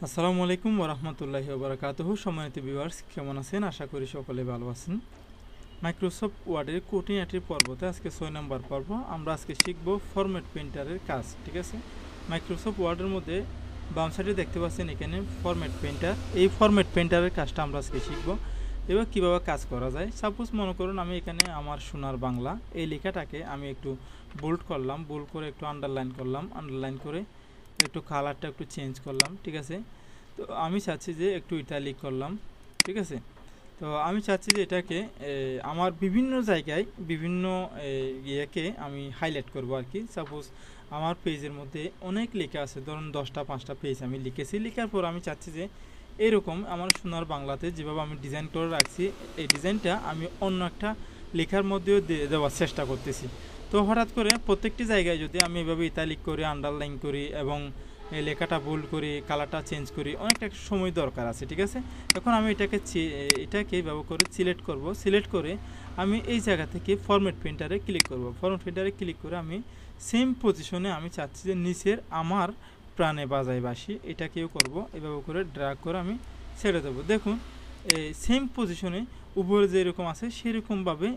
আসসালামু আলাইকুম ওয়া রাহমাতুল্লাহি ওয়া বারাকাতুহু। সম্মানিত ভিউয়ার্স, কেমন আছেন? আশা করি সকলে ভালো আছেন। মাইক্রোসফট ওয়ার্ডের খুঁটিনাটির পর্বতে আজকে 6 নম্বর পর্ব। আমরা আজকে শিখব ফরম্যাট প্রিন্টারের কাজ। ঠিক আছে, মাইক্রোসফট ওয়ার্ডের মধ্যে বাম সাইডে দেখতে পাচ্ছেন এখানে ফরম্যাট প্রিন্টার। এই ফরম্যাট প্রিন্টারের কাজটা আমরা আজকে শিখব। এবার কীভাবে কাজ করা যায়। সাপোজ মনে করুন আমি এখানে আমার সোনার বাংলা এই লেখাটাকে আমি একটু বোল্ড করলাম, বোল্ড করে একটু আন্ডারলাইন করলাম, আন্ডারলাইন করে একটু কালারটা একটু চেঞ্জ করলাম। ঠিক আছে, তো আমি চাচ্ছি যে একটু ইটালিক করলাম। ঠিক আছে, তো আমি চাচ্ছি যে এটাকে আমার বিভিন্ন জায়গায় বিভিন্ন ইয়েকে আমি হাইলাইট করব আর কি। সাপোজ আমার পেজের মধ্যে অনেক লেখা আছে, ধরুন 10টা 5টা পেজ আমি লিখেছি। লেখার পর আমি চাচ্ছি যে এরকম আমার সোনার বাংলাতে যেভাবে আমি ডিজাইন করে রাখছি এই ডিজাইনটা আমি অন্য একটা লেখার মধ্যেও দেওয়ার চেষ্টা করতেছি। তো হঠাৎ করে প্রত্যেকটি জায়গায় যদি আমি এভাবে ইতালিক করি, আন্ডারলাইন করি এবং এই লেখাটা বোল্ড করি, কালারটা চেঞ্জ করি, অনেকটা সময় দরকার আছে। ঠিক আছে, এখন আমি এটাকে ব্যবহার করে সিলেক্ট করব। সিলেক্ট করে আমি এই জায়গা থেকে ফরম্যাট প্রিন্টারে ক্লিক করব। ফরম্যাট প্রিন্টারে ক্লিক করে আমি সেম পজিশনে আমি চাচ্ছি যে নিচের আমার প্রাণে বাজায় বাসি এটাকেও করব। এভাবে করে ড্র্যাগ করে আমি ছেড়ে দেবো। দেখুন এই সেম পজিশনে উপরে যেরকম আছে সেরকমভাবে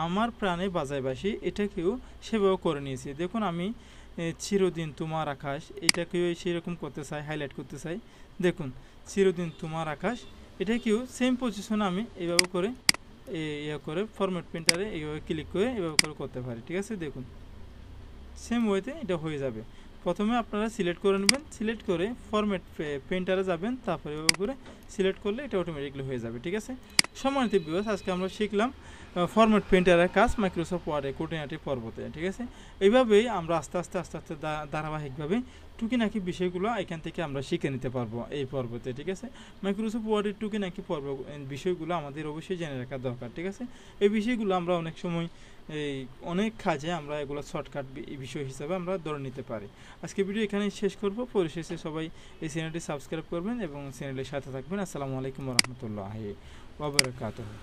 আমার প্রাণে বাজায় বাসি এটাকেও সেভাবে করে নিয়েছি। দেখুন আমি চিরদিন তোমার আকাশ এটাকেও সেরকম করতে চাই, হাইলাইট করতে চাই। দেখুন চিরদিন তোমার আকাশ এটাকেও সেম পজিশনে আমি এইভাবে করে ইয়ে করে ফরম্যাট প্রিন্টারে এইভাবে ক্লিক করে এভাবে করে করতে পারি। ঠিক আছে, দেখুন সেম ওয়েতে এটা হয়ে যাবে। প্রথমে আপনারা সিলেক্ট করে নেবেন, সিলেক্ট করে ফরম্যাট প্রিন্টারে যাবেন, তারপরে এভাবে করে সিলেক্ট করলে এটা অটোমেটিকলি হয়ে যাবে। ঠিক আছে, সম্মানিত ভিউয়ার্স, আজকে আমরা শিখলাম ফরম্যাট প্রিন্টারের কাজ মাইক্রোসফট ওয়ার্ডে খুঁটিনাটি পর্বতে। ঠিক আছে, এইভাবেই আমরা আস্তে আস্তে ধারাবাহিকভাবে টুকিনাকি বিষয়গুলো এখান থেকে আমরা শিখে নিতে পারবো এই পর্বতে। ঠিক আছে, মাইক্রোসফট ওয়ার্ডের টুকিনাকি বিষয়গুলো আমাদের অবশ্যই জেনে রাখা দরকার। ঠিক আছে, এই বিষয়গুলো আমরা অনেক সময় এই অনেক কাজে আমরা এগুলো শর্টকাট বিষয় হিসাবে আমরা ধরে নিতে পারি। আজকে ভিডিও এখানেই শেষ করব। পরিশেষে সবাই এই চ্যানেলটি সাবস্ক্রাইব করবেন এবং চ্যানেলের সাথে থাকবেন। আসসালামু আলাইকুম ওয়া রাহমাতুল্লাহি ওয়া বারাকাতুহু।